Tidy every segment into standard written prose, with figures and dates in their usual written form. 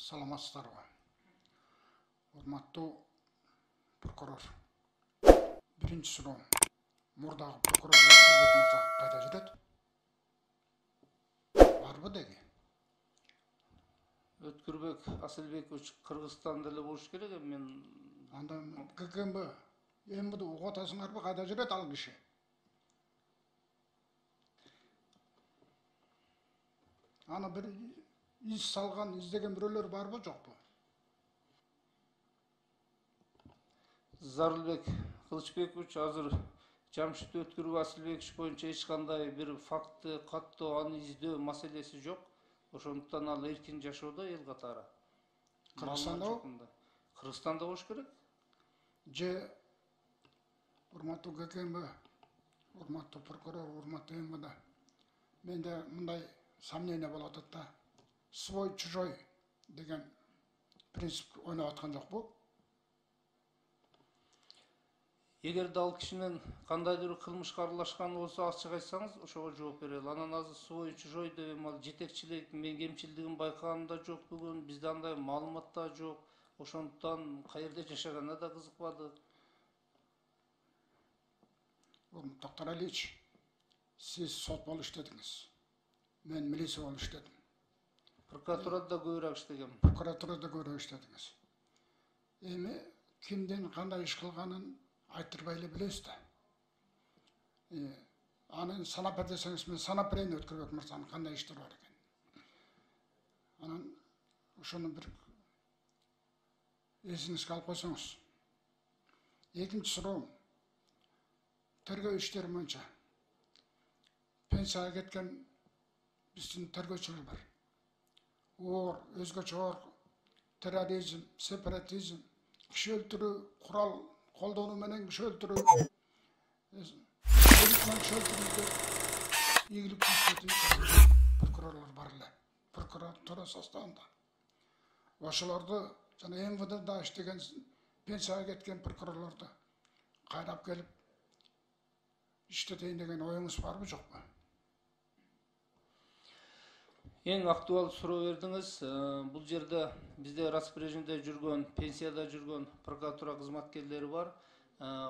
Саламатсыздарбы? Урматтуу прокурор. Биринчи суроо. Мурдагы прокурор Өткүрбек мырза кайда жүрөт? Барбы деги? Өткүрбек Асылбекович Кыргызстанда эле болуш керек. Мен Анда КГБ эмди угуп атасыңарбы, кайда жүрөт ал киши? Аны бир из салган, издеген бирөөлөр барбы, жокпу? Зарылбек Кылычбекович азыр Жамшит Өткүрбек Асылбекович боюнча эч кандай бир факты каттоо, аны издөө маселеси жок. Ошондуктан ал эркин жашоодо эл катары. Кыргызстанда? Кыргызстанда болуш керек. Же урматтуу КГБ, урматтуу прокурор, урматтуу МВД. Менде мындай сомнение болуп атат да. Свой чужой деген принцип ойноп аткан жокпу? Эгерде ал кишинин кандайдыр бир кылмышка аралашканы болсо ачык айтсаңыз, ошого жооп берели. Анан азыр свой чужой деп ал жетекчилик, мен кемчилдигин байкаган да жок бүгүн, бизде андай маалымат да жок. Ошондуктан каерде жашаганына да кызыкпадык. Токтор Алиевич, сиз сот болуп иштедиңиз. Мен милиция болуп иштедим. Прокуратурада көбүрөөк иштегем. Прокуратурада көбүрөөк иштедиңиз. Эми кимдин кандай иш кылганын айтырбай эле билебиз да. Аны санап бер десеңиз, мен санап берейин Өткүрбек мырзанын кандай иштери бар экен. Анан ошону бир эсиңизге алып койсоңуз. Экинчи суроом. Тергөө иштери боюнча пенсияга кеткен биздин тергөөчүлөр бар. Оор, өзгөчө оор терроризм, сепаратизм, киши өлтүрүү, курал колдонуу менен киши өлтүрүү, киши өлтүрүүгө ийгилик көрсөтүн прокурорлор бар эле. Прокуратура составында. Ошолорду жана МВДда иштеген, пенсияга кеткен прокурорлорду кайрап келип иштетейин деген оюңуз барбы, жокпу? Эң актуал суроо бердиңиз. Бул жерде бизде распоряжениеде жүргөн, пенсияда жүргөн прокуратура кызматкерлери бар.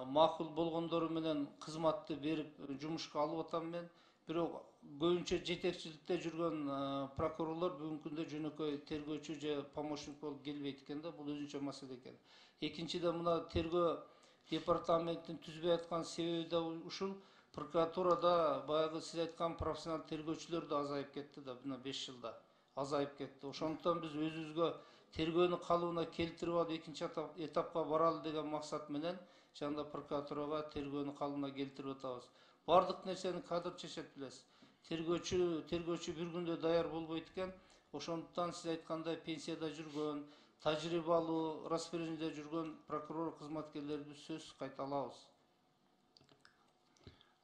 Макул болгондору менен кызматты берип жумушка алып атам мен. Бирок көбүнчө жетекчиликте жүргөн прокурорлор бүгүнкү күндө жөнөкөй тергөөчү же помощник болуп келбейт экен да, бул өзүнчө маселе экен. Экинчиден мына тергөө департаментин түзбөй аткан себеби да ушул. Прокуратурада баягы сиз айткан профессионал тергөөчүлөр да азайып кетти да, мына 5 жылда азайып кетти. Ошондуктан биз өзүбүзгө тергөөнү калыбына келтирип алып экинчи этапка баралы деген максат менен жанда прокуратурага тергөөнү калыбына келтирип атабыз. Бардык нерсени кадр чечет билесиз. Тергөөчү бир күндө даяр болбойт экен. Ошондуктан сиз айткандай пенсияда жүргөн, тажрыйбалуу распоряжениеде жүргөн прокурор кызматкерлерди сөзсүз кайта алабыз.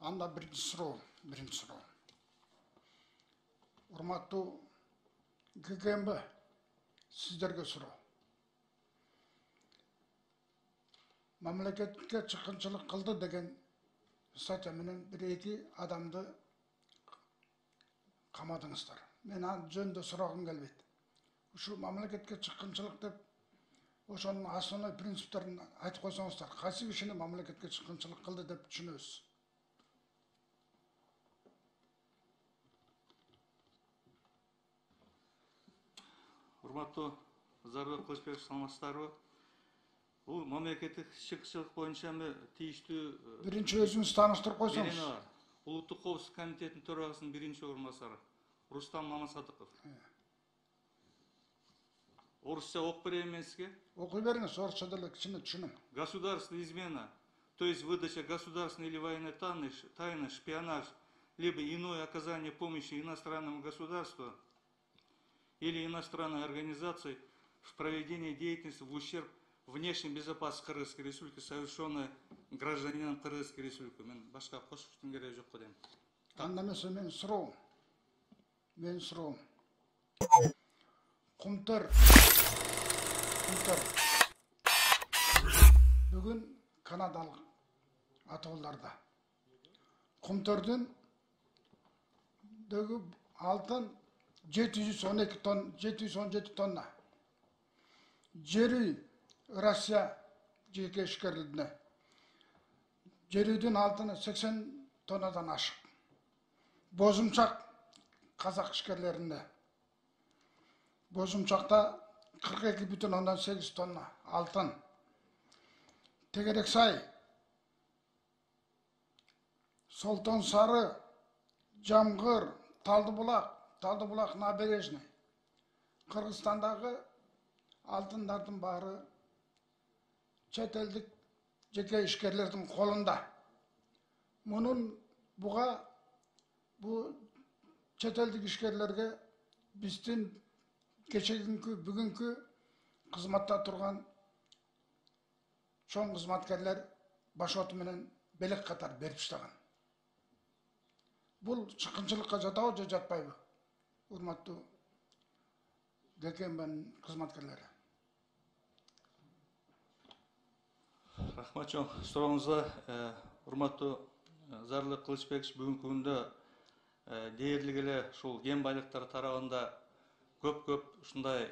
Анда биринчи суроо. Урматтуу КГБ, сиздерге суроо. Мамлекетке чыккынчылык кылды деген статья менен бир-эки адамды камадыңыздар. Мен ал жөнүндө сурагым келбейт. Ушу мамлекетке чыккынчылык деп ошонун основной принциптерин айтып койсоңуздар, кайсы кишини мамлекетке чыккынчылык кылды деп түшүнөбүз? Урматтуу Зарылбек Кылычбекович, саламатсыздарбы? Бул мамлекеттик чыккынчылык боюнча тийиштүү биринчи өзүңүз тааныштырып койсоңуз. Улуттук коопсуздук комитетинин төрагасынын биринчи орун басары Рустам Мамасадыков. Орусча окуп берейин мен сизге? Окуй бериңиз, орусча деле кичине түшүнөм. Государственная измена, то есть выдача государственной или военной тайны, шпионаж, либо иное оказание помощи иностранному государству или иностранной организации в проведении деятельности в ущерб внешней безопасности Кыргызской Республики, совершенной гражданином Кыргызской Республики. Мен башка кошуштун кереги жок дейм. Анда мен суроом. Кумтөр. Бүгүн канадалык атууларда. Кумтөрдүн алтын 717 тонна. Жери Россия жеке ішкерлігіне. Жерүйдің алтыны 80 тоннадан ашық. Бозымшақ қазақ ішкерлерінде. Бозымшақта 42,8 тонна алтын. Тегерексай, Солтон Сары, Жамғыр, Талдыбұлақ набережный. Қырғызстандағы алтындардың бары чет елдік жеке ішкерлердің қолында. Бұл чет елдік ішкерлерге біздің кешегінгі, бүгінгі қызматта тұрған чоң қызматкерлер башоты менен белек қатар беріп штаған. Бұл шыққыншылыққа жатау же жатпайбы? Урматтуу ГКМБ қызматкерлері. Рахмат чоң сурооңузга. Урматтуу Зарлы Кылычбекович, бүгүнкү күндө дээрлик эле ушул кен байлыктары тарабында көп ушундай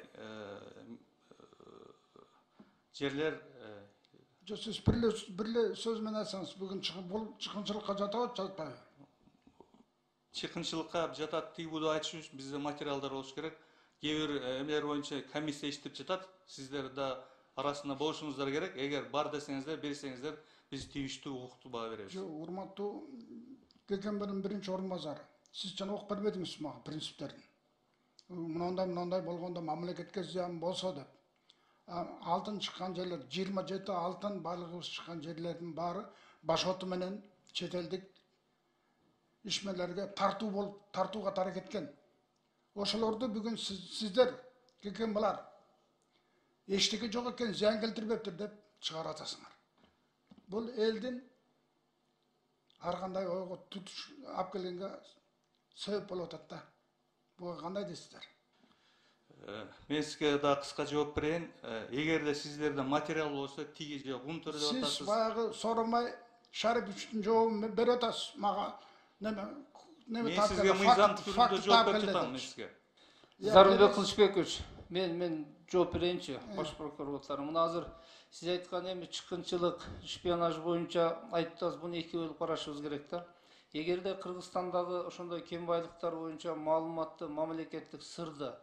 жерлер. Сиз бирле сөз менен айтсаңыз, бүгүн бул чыккынчылыкка жатабы, жатпайбы? Чыккынчылыкка жатат тийбуду айтыш үчүн бизде материалдар болуш керек. Кээ бир эмелер боюнча комиссия иштеп жатат. Сиздер да арасында болушуңуздар керек. Эгер бар десеңиздер, берсеңиздер, биз тийиштүү укуктуу баа беребиз. Урматтуу ГКМБнын биринчи орун базары. Сиз жана окуп бербедиңиз мага принциптерин. Мындай болгондо мамлекетке зыян болсо деп. Алтын чыккан жерлер, 27 алтын байлыгыбыз чыккан жерлердин баары башоты менен чет элдик ишмерлерге тартууга тарак эткен. Ошолорду бүгүн сиздер, ГКМБлар, эчтеке жок экен, зыян келтирбептир деп чыгарып атасыңар. Бул элдин ар кандай ойго тутуш алып келгенге себеп болуп атат да. Буга кандай дейсиздер? Мен сизге да кыска жооп берейин. Эгерде сиздерде материал болсо, тиги же кум түрдө атасыз. Сиз баягы соромай Шарып үчүн жообун берип атасыз. Мага Мен сизге мыйзам түрүндө жооп берип жатам сизге. Зарылбек Кылычбекович, мен жооп берейинчи, баш прокурорлар. Мына азыр сиз айткан эми чыккынчылык, шпионаж боюнча айттыңыз, буну эки бөлүп карашыбыз керек да. Эгерде Кыргызстандагы ошондой кен байлыктар боюнча маалыматты мамлекеттик сырды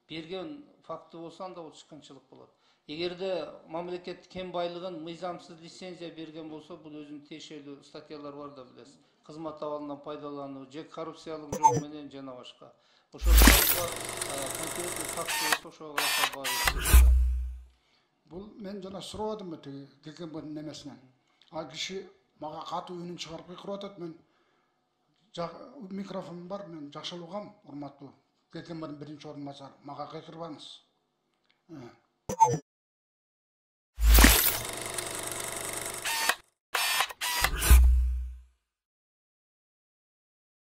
берген факты болсо, анда бул чыккынчылык болот. Эгерде мамлекет кен байлыгын мыйзамсыз лицензия берген болсо, бул өзүнүн тиешелүү статьялар бар да билесиз. Кызмат абалынан пайдалануу, же коррупциялык жол менен жана башка. Ошондо конкреттүү факты болсо, ошого карата баа. Бул мен жана суроодум тиги ГКМБнын немесинен. А киши мага катуу үнүн чыгарып кыйкырып атат. Мен микрофонум бар, мен жакшы угам, урматтуу ГКМБнын биринчи орун базары. Мага кыйкырбаңыз.